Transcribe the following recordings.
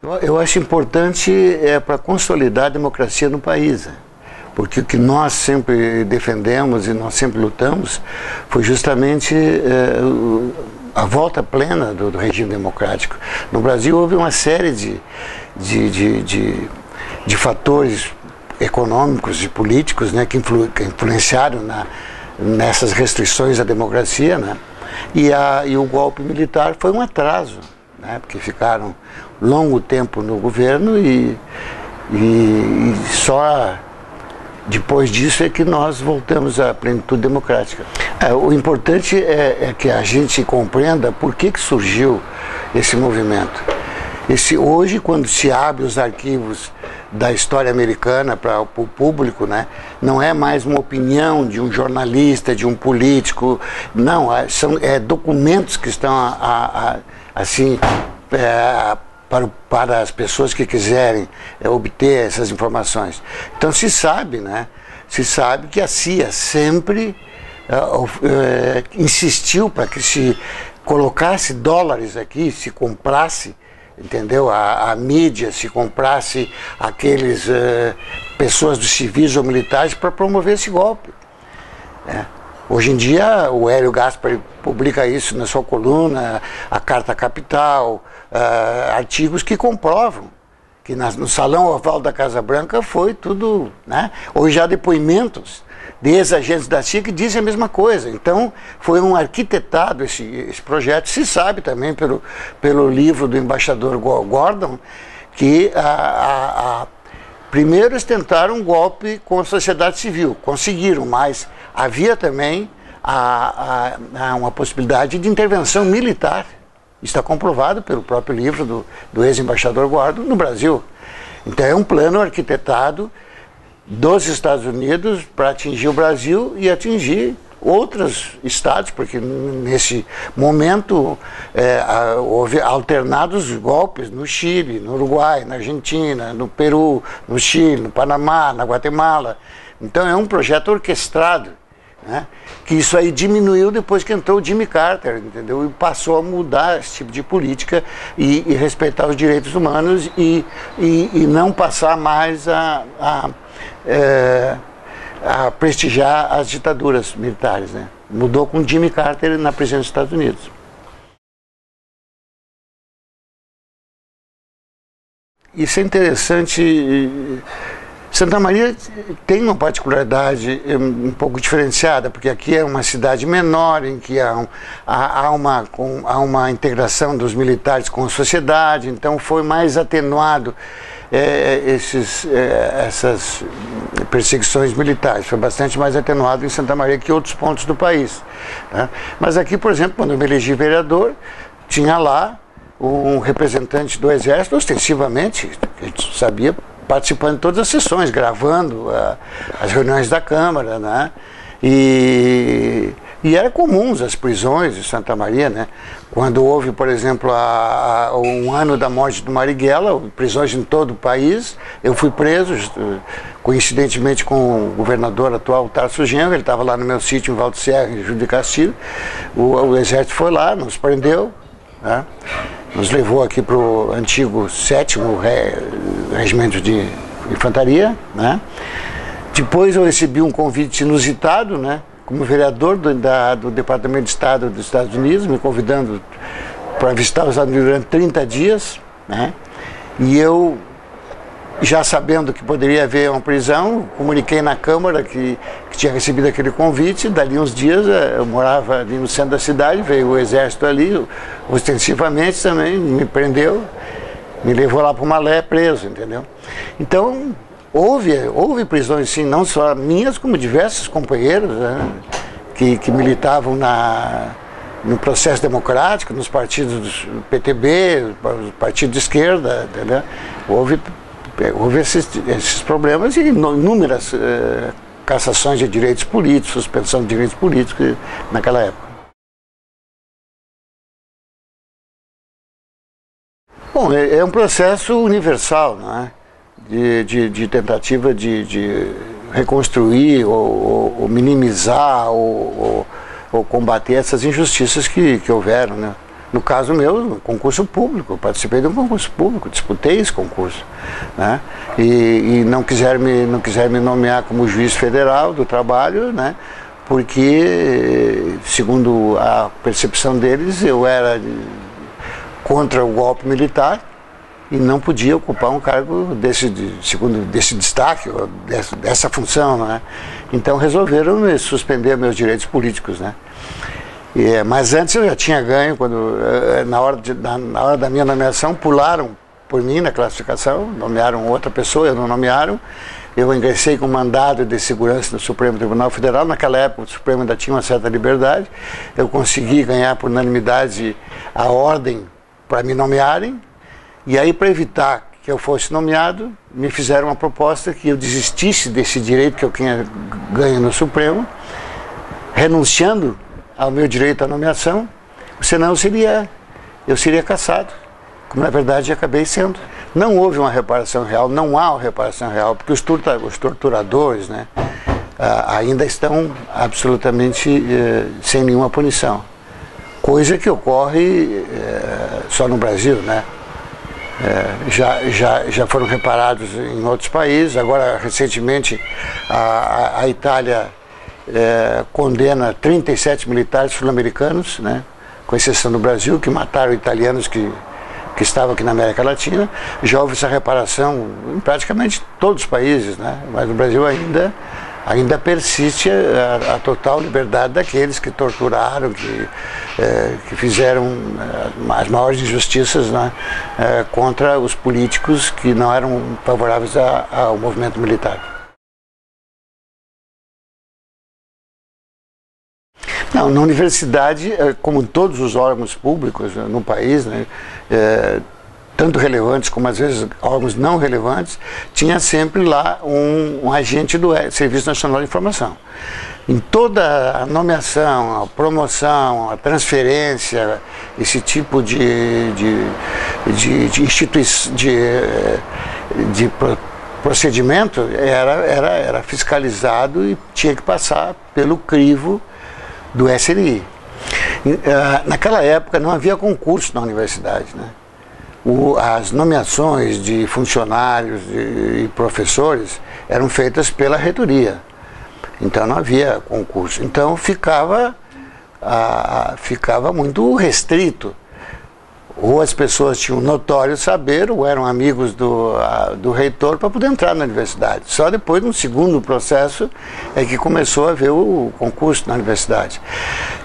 Eu acho importante para consolidar a democracia no país, né? Porque o que nós sempre defendemos e nós sempre lutamos foi justamente a volta plena do regime democrático. No Brasil houve uma série de fatores econômicos e políticos, né, que influenciaram nessas restrições à democracia, né? E o golpe militar foi um atraso, né, porque ficaram longo tempo no governo e só depois disso é que nós voltamos à plenitude democrática. O importante é que a gente compreenda por que surgiu esse movimento. Hoje, quando se abre os arquivos da história americana para o público, né, não é mais uma opinião de um jornalista, de um político, não, são documentos que estão assim para as pessoas que quiserem obter essas informações. Então se sabe, né, que a CIA sempre insistiu para que se colocasse dólares aqui, se comprasse, entendeu? A mídia, se comprasse aqueles pessoas dos civis ou militares para promover esse golpe. Hoje em dia o Hélio Gaspari publica isso na sua coluna, a Carta Capital, artigos que comprovam que no Salão Oval da Casa Branca foi tudo, né? Hoje há depoimentos de ex-agentes da CIA que dizem a mesma coisa. Então foi um arquitetado esse projeto. Se sabe também pelo livro do embaixador Gordon que primeiro eles tentaram um golpe com a sociedade civil, conseguiram, mas havia também uma possibilidade de intervenção militar. Está comprovado pelo próprio livro do ex-embaixador Gordon no Brasil. Então é um plano arquitetado dos Estados Unidos para atingir o Brasil e atingir outros estados, porque nesse momento houve alternados golpes no Chile, no Uruguai, na Argentina, no Peru, no Chile, no Panamá, na Guatemala. Então é um projeto orquestrado, né? Que isso aí diminuiu depois que entrou o Jimmy Carter, entendeu? E passou a mudar esse tipo de política e respeitar os direitos humanos e não passar mais a prestigiar as ditaduras militares, né? Mudou com Jimmy Carter na presidência dos Estados Unidos. Isso é interessante. Santa Maria tem uma particularidade um pouco diferenciada, porque aqui é uma cidade menor, em que há uma integração dos militares com a sociedade, então foi mais atenuado essas perseguições militares, foi bastante mais atenuado em Santa Maria que em outros pontos do país, né? Mas aqui, por exemplo, quando eu me elegi vereador, tinha lá um representante do Exército, ostensivamente, a gente sabia, participando de todas as sessões, gravando as reuniões da Câmara, né? E era comuns as prisões de Santa Maria, né? Quando houve, por exemplo, um ano da morte do Marighella, prisões em todo o país, eu fui preso, coincidentemente com o governador atual, Tarso Genro, ele estava lá no meu sítio em Valdo Serra, em Júlio de Castilho, o Exército foi lá, nos prendeu, né? Nos levou aqui para o antigo 7º Regimento de Infantaria, né? Depois eu recebi um convite inusitado, né? Como vereador do Departamento de Estado dos Estados Unidos, me convidando para visitar os Estados Unidos durante 30 dias, né? E eu, já sabendo que poderia haver uma prisão, comuniquei na Câmara que tinha recebido aquele convite. Dali uns dias, eu morava ali no centro da cidade, veio o Exército ali, ostensivamente também, me prendeu, me levou lá para uma Malé preso, entendeu? Então, houve prisões, sim, não só minhas, como diversos companheiros, né, que militavam no processo democrático, nos partidos do PTB, partido de esquerda, entendeu? Houve esses problemas e inúmeras cassações de direitos políticos, suspensão de direitos políticos naquela época. Bom, é um processo universal, não é? De tentativa de reconstruir ou minimizar ou combater essas injustiças que houveram, né? No caso meu, concurso público, eu participei de um concurso público, disputei esse concurso, né? E não quiseram me nomear como juiz federal do trabalho, né? Porque, segundo a percepção deles, eu era contra o golpe militar e não podia ocupar um cargo desse destaque, dessa função, né? Então resolveram suspender meus direitos políticos, né? Mas antes eu já tinha ganho, na hora da minha nomeação, pularam por mim na classificação, nomearam outra pessoa, eu não nomearam. Eu ingressei com mandado de segurança no Supremo Tribunal Federal. Naquela época o Supremo ainda tinha uma certa liberdade. Eu consegui ganhar por unanimidade a ordem para me nomearem. E aí, para evitar que eu fosse nomeado, me fizeram uma proposta que eu desistisse desse direito que eu tinha ganho no Supremo, renunciando ao meu direito à nomeação, senão eu seria cassado, como na verdade acabei sendo. Não houve uma reparação real, não há uma reparação real, porque os torturadores, né, ainda estão absolutamente sem nenhuma punição. Coisa que ocorre só no Brasil, né? Já foram reparados em outros países. Agora, recentemente, a Itália condena 37 militares sul-americanos, né, com exceção do Brasil, que mataram italianos que estavam aqui na América Latina. Já houve essa reparação em praticamente todos os países, né, mas no Brasil ainda persiste a total liberdade daqueles que torturaram, que fizeram as maiores injustiças, né, contra os políticos que não eram favoráveis ao movimento militar. Não, na universidade, como em todos os órgãos públicos no país, né, tanto relevantes como às vezes órgãos não relevantes, tinha sempre lá um agente do Serviço Nacional de Informação. Em toda a nomeação, a promoção, a transferência, esse tipo de procedimento era fiscalizado e tinha que passar pelo crivo do SNI. Naquela época não havia concurso na universidade, né? As nomeações de funcionários e professores eram feitas pela reitoria, então não havia concurso. Então ficava muito restrito. Ou as pessoas tinham notório saber, ou eram amigos do reitor para poder entrar na universidade. Só depois, no segundo processo, é que começou a haver o concurso na universidade.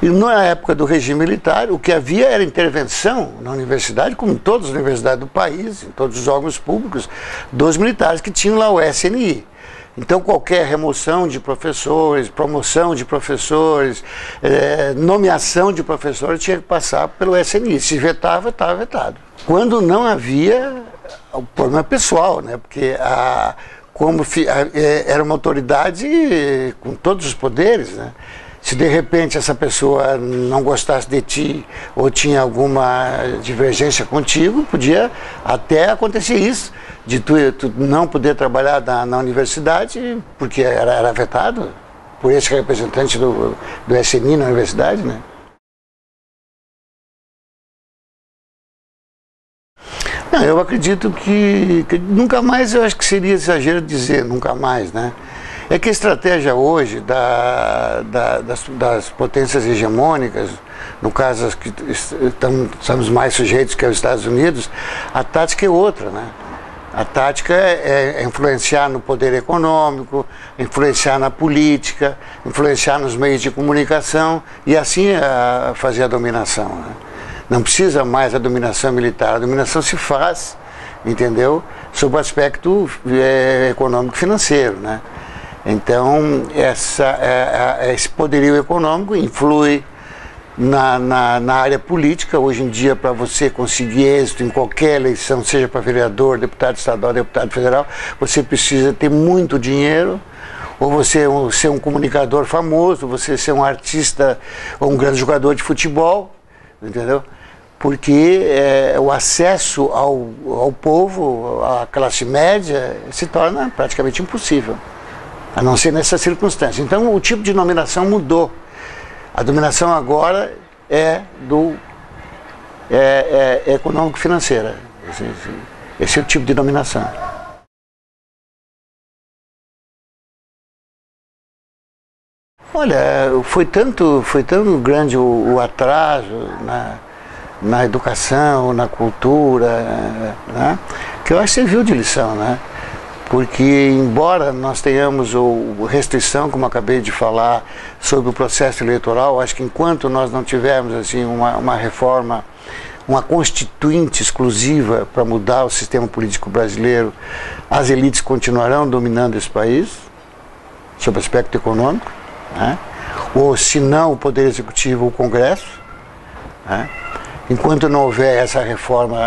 E na época do regime militar, o que havia era intervenção na universidade, como em todas as universidades do país, em todos os órgãos públicos, dos militares que tinham lá o SNI. Então, qualquer remoção de professores, promoção de professores, nomeação de professores tinha que passar pelo SNI. Se vetava, estava vetado. Quando não havia o problema pessoal, né? Porque era uma autoridade com todos os poderes, né? Se de repente essa pessoa não gostasse de ti ou tinha alguma divergência contigo, podia até acontecer isso, de tu não poder trabalhar na universidade, porque era vetado por esse representante do SNI na universidade, né? Não, eu acredito que nunca mais, eu acho que seria exagero dizer nunca mais, né? É que a estratégia hoje das potências hegemônicas, no caso as que estamos mais sujeitos que é os Estados Unidos, a tática é outra, né? A tática é influenciar no poder econômico, influenciar na política, influenciar nos meios de comunicação e assim fazer a dominação, né? Não precisa mais a dominação militar, a dominação se faz, entendeu? Sob o aspecto econômico-financeiro, né? Então, esse poderio econômico influi na área política. Hoje em dia, para você conseguir êxito em qualquer eleição, seja para vereador, deputado estadual, deputado federal, você precisa ter muito dinheiro, ou você ser um comunicador famoso, você ser um artista ou um grande jogador de futebol, entendeu? Porque o acesso ao povo, à classe média, se torna praticamente impossível, a não ser nessa circunstância. Então, o tipo de nominação mudou. A dominação agora é do é econômico-financeira. Esse é o tipo de dominação. Olha, foi tão grande o atraso na educação, na cultura, né, que eu acho que serviu de lição, né? Porque, embora nós tenhamos restrição, como acabei de falar, sobre o processo eleitoral, acho que enquanto nós não tivermos assim, uma reforma, uma constituinte exclusiva para mudar o sistema político brasileiro, as elites continuarão dominando esse país, sob o aspecto econômico, né? Ou, se não, o Poder Executivo, o Congresso, né? Enquanto não houver essa reforma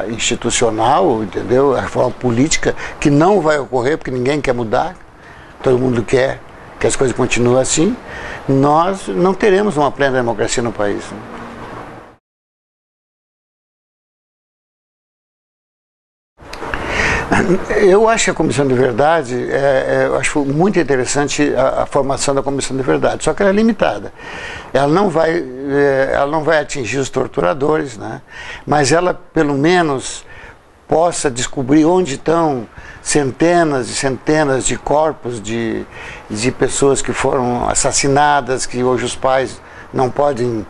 institucional, entendeu? A reforma política, que não vai ocorrer porque ninguém quer mudar, todo mundo quer que as coisas continuem assim, nós não teremos uma plena democracia no país. Eu acho que a Comissão de Verdade, eu acho muito interessante a formação da Comissão de Verdade, só que ela é limitada. Ela não vai atingir os torturadores, né? Mas ela, pelo menos, possa descobrir onde estão centenas e centenas de corpos de pessoas que foram assassinadas, que hoje os pais não podem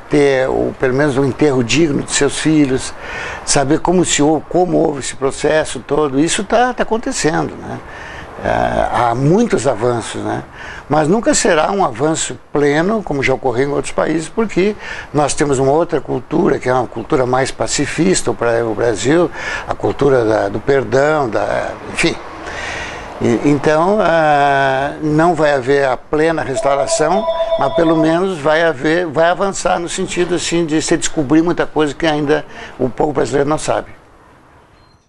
ter pelo menos um enterro digno de seus filhos, saber como houve esse processo todo. Isso está acontecendo, né? Há muitos avanços, né? Mas nunca será um avanço pleno, como já ocorreu em outros países, porque nós temos uma outra cultura, que é uma cultura mais pacifista para o Brasil, a cultura do perdão, enfim. Então, não vai haver a plena restauração, mas pelo menos vai avançar no sentido assim, de se descobrir muita coisa que ainda o povo brasileiro não sabe.